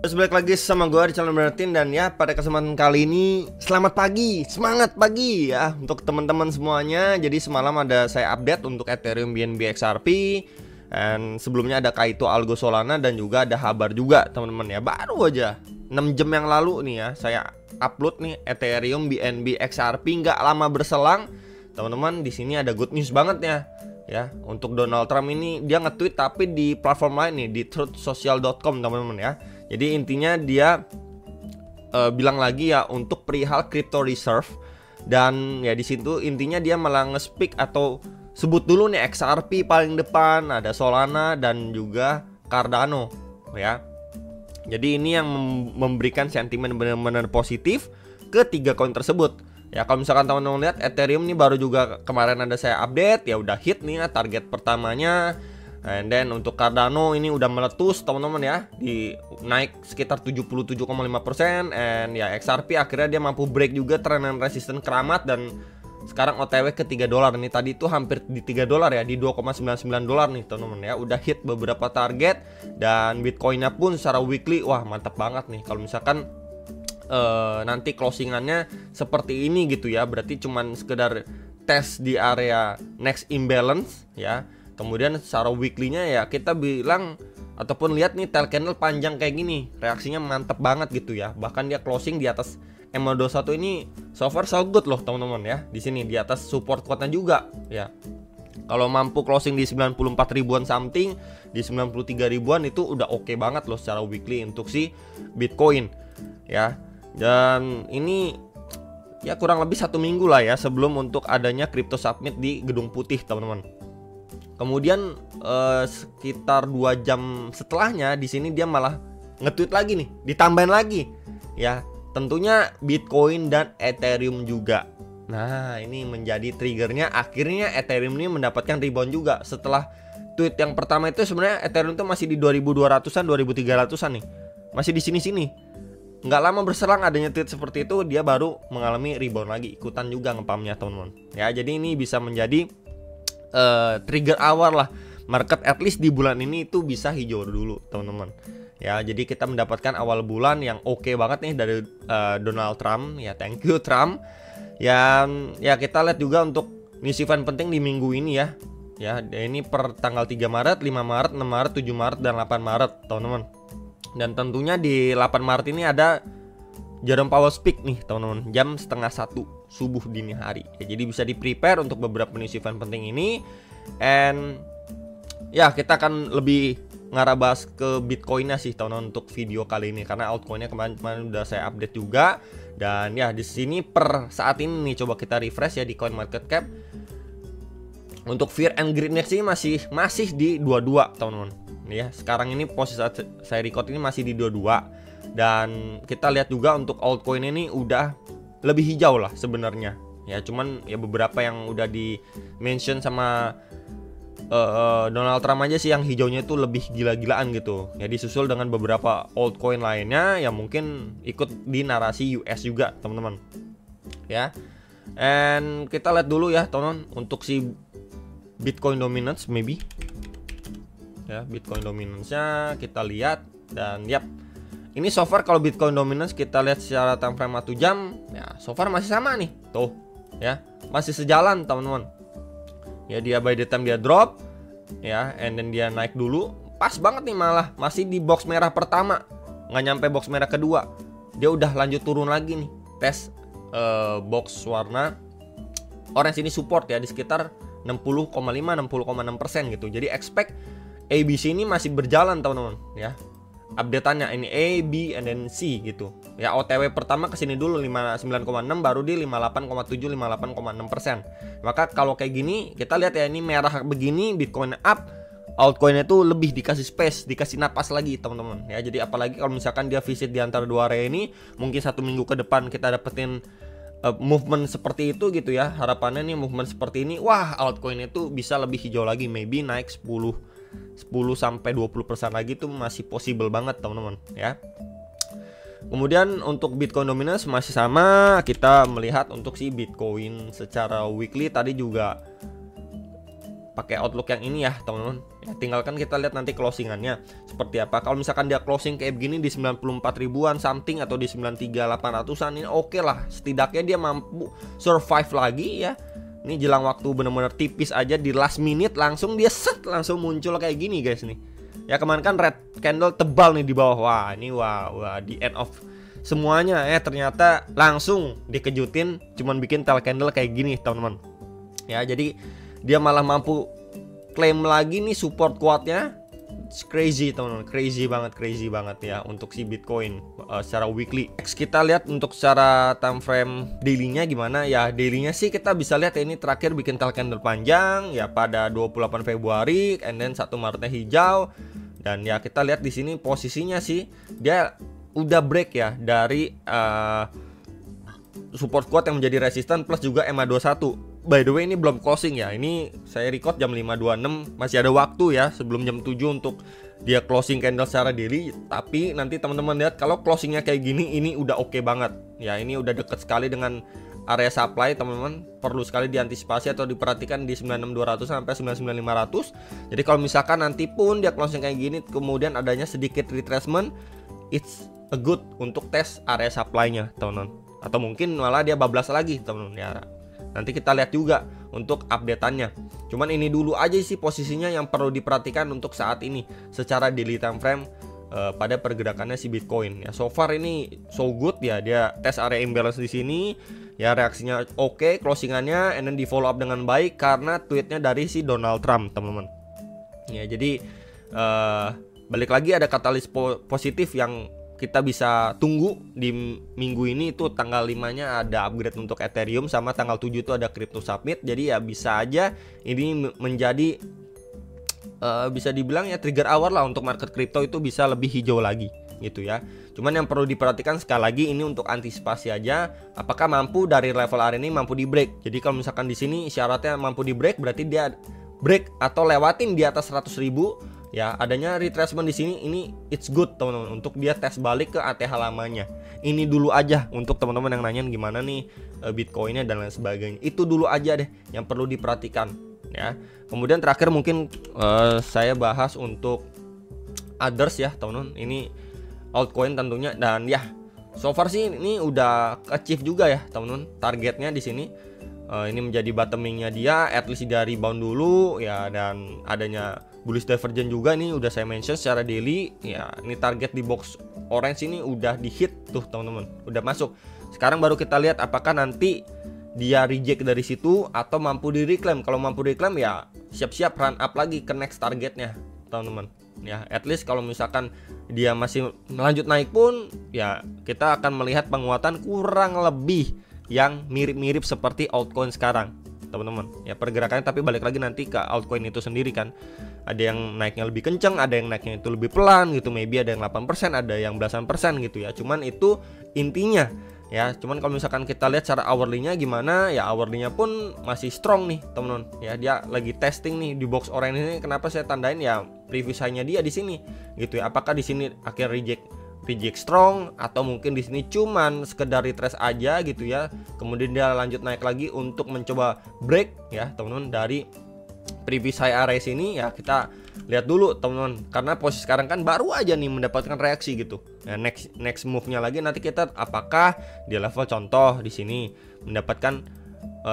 Terus balik lagi sama gue di channel Bertin. Dan ya pada kesempatan kali ini selamat pagi, semangat pagi ya untuk teman-teman semuanya. Jadi semalam ada saya update untuk Ethereum BNB XRP. Dan sebelumnya ada Kaito Algo Solana dan juga ada Habar juga teman-teman ya. Baru aja 6 jam yang lalu nih ya saya upload nih Ethereum BNB XRP, nggak lama berselang teman-teman. Di sini ada good news banget ya untuk Donald Trump ini. Dia nge-tweet tapi di platform lain nih, di truthsocial.com teman-teman ya. Jadi intinya dia bilang lagi ya untuk perihal crypto reserve. Dan ya di situ intinya dia malah nge-speak atau sebut dulu nih XRP paling depan, ada Solana dan juga Cardano ya. Jadi ini yang memberikan sentimen benar-benar positif ke tiga koin tersebut. Ya kalau misalkan teman-teman lihat Ethereum ini baru juga kemarin ada saya update ya, udah hit nih ya target pertamanya. And then untuk Cardano ini udah meletus teman-teman ya, di naik sekitar 77,5%. And ya XRP akhirnya dia mampu break juga tren resisten keramat dan sekarang OTW ke $3 nih. Tadi itu hampir di $3 ya, di $2,99 nih teman-teman ya. Udah hit beberapa target dan Bitcoinnya pun secara weekly wah mantap banget nih. Kalau misalkan nanti closingannya seperti ini gitu ya, berarti cuman sekedar tes di area next imbalance ya. Kemudian secara weekly-nya ya kita bilang ataupun lihat nih tail candle panjang kayak gini, reaksinya mantep banget gitu ya. Bahkan dia closing di atas MA21 ini so far so good loh teman-teman ya. Di sini di atas support kuatnya juga ya. Kalau mampu closing di 94 ribuan something, di 93 ribuan itu udah oke banget loh secara weekly untuk si Bitcoin ya. Dan ini ya kurang lebih 1 minggu lah ya sebelum untuk adanya Crypto Summit di Gedung Putih teman-teman. Kemudian sekitar 2 jam setelahnya di sini dia malah nge-tweet lagi nih, ditambahin lagi ya. Tentunya Bitcoin dan Ethereum juga. Nah, ini menjadi triggernya akhirnya Ethereum ini mendapatkan rebound juga. Setelah tweet yang pertama itu sebenarnya Ethereum itu masih di 2200-an, 2300-an nih. Masih di sini-sini. Nggak lama berselang adanya tweet seperti itu, dia baru mengalami rebound lagi, ikutan juga ngepumpnya teman-teman. Ya, jadi ini bisa menjadi trigger awal lah market, at least di bulan ini itu bisa hijau dulu teman-teman ya. Jadi kita mendapatkan awal bulan yang oke banget nih dari Donald Trump ya. Thank you Trump ya. Ya kita lihat juga untuk news event penting di minggu ini ya. Ya ini per tanggal 3 Maret, 5 Maret, 6 Maret, 7 Maret dan 8 Maret teman-teman. Dan tentunya di 8 Maret ini ada Jerome Powell speak nih teman-teman, jam 12:30 subuh dini hari ya. Jadi bisa di prepare untuk beberapa news event penting ini. And ya kita akan lebih ngarah bahas ke Bitcoinnya sih teman-teman untuk video kali ini, karena altcoinnya kemarin udah saya update juga. Dan ya di sini per saat ini nih coba kita refresh ya di coin market cap. Untuk Fear and Greed Index ini masih di 22 teman-teman ya. Sekarang ini posisi saat saya record ini masih di 22. Dan kita lihat juga untuk altcoin ini udah lebih hijau lah sebenarnya ya. Cuman ya beberapa yang udah di mention sama Donald Trump aja sih yang hijaunya itu lebih gila-gilaan gitu ya, disusul dengan beberapa altcoin lainnya yang mungkin ikut di narasi US juga teman-teman ya. And kita lihat dulu ya teman-teman untuk si Bitcoin dominance maybe ya. Bitcoin dominance-nya kita lihat dan yap, ini so far kalau Bitcoin dominance kita lihat secara time frame 1 jam ya, so far masih sama nih tuh ya, masih sejalan teman-teman ya. Dia by the time dia drop ya, and then dia naik dulu pas banget nih, malah masih di box merah pertama, nggak nyampe box merah kedua dia udah lanjut turun lagi nih, tes box warna orange ini support ya di sekitar 60,5 60,6% gitu. Jadi expect ABC ini masih berjalan teman-teman ya. Updateannya ini A, B, and then C gitu ya. OTW pertama kesini dulu 59,6, baru di 58,7 58,6%. Maka kalau kayak gini kita lihat ya, ini merah begini Bitcoin up, altcoinnya itu lebih dikasih space, dikasih napas lagi teman-teman ya. Jadi apalagi kalau misalkan dia visit di antara dua area ini, mungkin 1 minggu ke depan kita dapetin movement seperti itu gitu ya. Harapannya nih movement seperti ini, wah altcoinnya itu bisa lebih hijau lagi, maybe naik 10-20% lagi tuh masih possible banget teman-teman ya. Kemudian untuk Bitcoin dominance masih sama, kita melihat untuk si Bitcoin secara weekly tadi juga pakai outlook yang ini ya teman-teman Ya, tinggalkan kita lihat nanti closingannya seperti apa. Kalau misalkan dia closing kayak begini di 94 ribuan something atau di 93.800-an, ini oke lah. Setidaknya dia mampu survive lagi ya. Ini jelang waktu bener-bener tipis aja, di last minute langsung dia langsung muncul kayak gini guys nih. Ya kemarin kan red candle tebal nih di bawah. Wah, ini wah di end of semuanya ya, ternyata langsung dikejutin cuman bikin tail candle kayak gini teman-teman. Ya, jadi dia malah mampu klaim lagi nih support kuatnya. It's crazy teman-teman, crazy banget ya untuk si Bitcoin secara weekly. Next kita lihat untuk secara time frame daily-nya gimana ya. Daily-nya sih kita bisa lihat ya, ini terakhir bikin tail candle panjang ya pada 28 Februari and then 1 Maretnya hijau. Dan ya kita lihat di sini posisinya sih dia udah break ya dari support kuat yang menjadi resisten plus juga MA21. By the way ini belum closing ya. Ini saya record jam 5.26, masih ada waktu ya sebelum jam 7 untuk dia closing candle secara daily. Tapi nanti teman-teman lihat kalau closingnya kayak gini, ini udah oke banget. Ya, ini udah deket sekali dengan area supply teman-teman. Perlu sekali diantisipasi atau diperhatikan di 96.200 sampai 99.500. Jadi kalau misalkan nanti pun dia closing kayak gini kemudian adanya sedikit retracement, it's a good untuk tes area supply-nya teman-teman. Atau mungkin malah dia bablas lagi teman-teman ya. Nanti kita lihat juga untuk updateannya. Cuman ini dulu aja sih posisinya yang perlu diperhatikan untuk saat ini secara daily time frame pada pergerakannya si Bitcoin ya. So far ini so good ya, dia tes area imbalance di sini ya, reaksinya oke, closingannya and then di follow up dengan baik karena tweetnya dari si Donald Trump teman-teman. Ya, jadi balik lagi ada katalis positif yang kita bisa tunggu di minggu ini. Itu tanggal 5-nya ada upgrade untuk Ethereum, sama tanggal 7 itu ada Crypto Summit. Jadi ya bisa aja ini menjadi bisa dibilang ya trigger hour lah untuk market crypto itu bisa lebih hijau lagi gitu ya. Cuman yang perlu diperhatikan sekali lagi ini untuk antisipasi aja, apakah mampu dari level area ini mampu di break. Jadi kalau misalkan di sini syaratnya mampu di break, berarti dia break atau lewatin di atas 100.000 ya, adanya retracement di sini, ini it's good teman-teman untuk dia tes balik ke ATH lamanya. Ini dulu aja untuk teman-teman yang nanyain gimana nih Bitcoinnya dan lain sebagainya. Itu dulu aja deh yang perlu diperhatikan ya. Kemudian terakhir mungkin saya bahas untuk others ya teman-teman. Ini altcoin tentunya, dan ya so far sih ini udah achieve juga ya teman-teman targetnya di sini. Ini menjadi bottomingnya dia, at least dia rebound dulu ya, dan adanya bullish divergence juga nih udah saya mention secara daily ya. Ini target di box orange ini udah di hit tuh teman-teman, udah masuk. Sekarang baru kita lihat apakah nanti dia reject dari situ atau mampu di reclaim. Kalau mampu reclaim ya siap-siap run up lagi ke next targetnya teman-teman ya. At least kalau misalkan dia masih melanjut naik pun ya kita akan melihat penguatan kurang lebih yang mirip-mirip seperti altcoin sekarang teman-teman ya pergerakannya. Tapi balik lagi nanti ke altcoin itu sendiri kan, ada yang naiknya lebih kenceng, ada yang naiknya itu lebih pelan gitu, maybe ada yang 8%, ada yang belasan persen gitu ya. Cuman itu intinya ya. Cuman kalau misalkan kita lihat cara hourly-nya gimana ya, hourly-nya pun masih strong nih teman-teman ya. Dia lagi testing nih di box orange ini. Kenapa saya tandain ya previous high-nya dia di sini gitu ya. Apakah di sini akhir reject strong atau mungkin di sini cuman sekedar retrace aja gitu ya. Kemudian dia lanjut naik lagi untuk mencoba break ya teman-teman dari previous high area sini ya. Kita lihat dulu teman-teman, karena posisi sekarang kan baru aja nih mendapatkan reaksi gitu. Nah, next move-nya lagi nanti kita apakah di level contoh di sini mendapatkan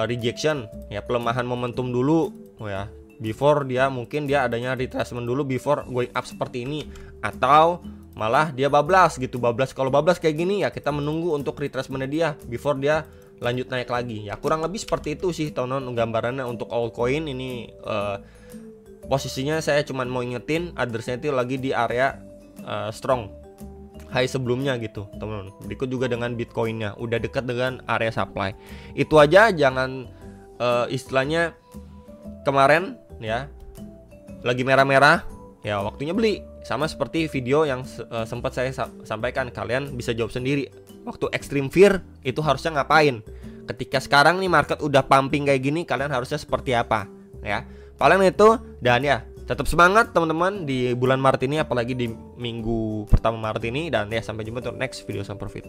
rejection ya, pelemahan momentum dulu ya, before dia mungkin dia adanya retracement dulu before going up seperti ini, atau malah dia bablas gitu. Kalau bablas kayak gini ya kita menunggu untuk retracement dia before dia lanjut naik lagi ya. Kurang lebih seperti itu sih teman-teman gambarannya untuk altcoin ini. Posisinya saya cuman mau ingetin othersnya itu lagi di area strong high sebelumnya gitu teman-teman. Berikut juga dengan Bitcoinnya udah dekat dengan area supply. Itu aja, jangan istilahnya kemarin ya lagi merah-merah ya waktunya beli. Sama seperti video yang sempat saya sampaikan, kalian bisa jawab sendiri. Waktu extreme fear itu harusnya ngapain? Ketika sekarang nih market udah pumping kayak gini, kalian harusnya seperti apa? Ya, paling itu. Dan ya tetap semangat teman-teman di bulan Maret ini, apalagi di minggu pertama Maret ini. Dan ya sampai jumpa untuk next video sama profit.